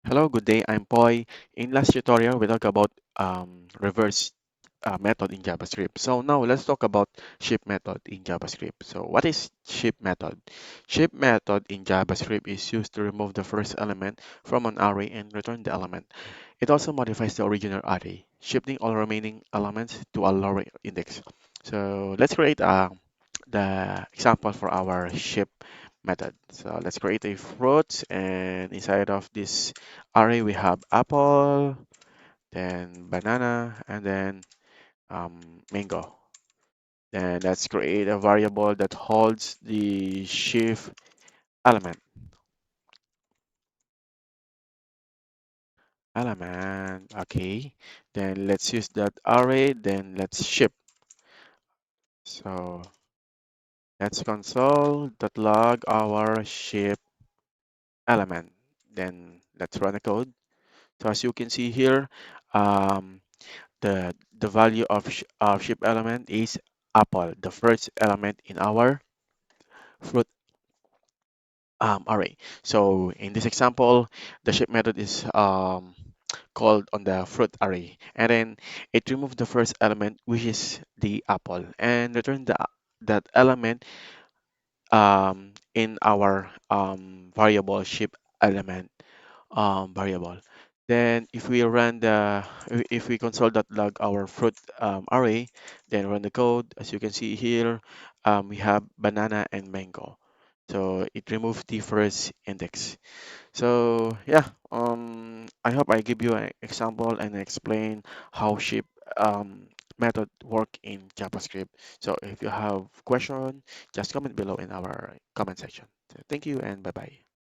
Hello, good day. I'm Poi. In last tutorial, we talked about reverse method in JavaScript. So now let's talk about ship method in JavaScript. So what is ship method? Ship method in JavaScript is used to remove the first element from an array and return the element. It also modifies the original array, shifting all remaining elements to a lower index. So let's create the example for our ship method. So let's create a fruit, and inside of this array we have apple, then banana, and then mango. Then let's create a variable that holds the shift element. Okay. Then let's use that array. Then let's ship. So let's console.log our ship element. Then let's run the code. So as you can see here, um, the value of ship element is apple, the first element in our fruit array. So in this example, the ship method is called on the fruit array, and then it removes the first element, which is the apple, and return that element in our variable ship element variable. Then if we run if we console.log our fruit array, then run the code, as you can see here, we have banana and mango. So it removed the first index. So yeah, I hope I give you an example and explain how ship method work in JavaScript. So if you have question, just comment below in our comment section. So thank you and bye bye.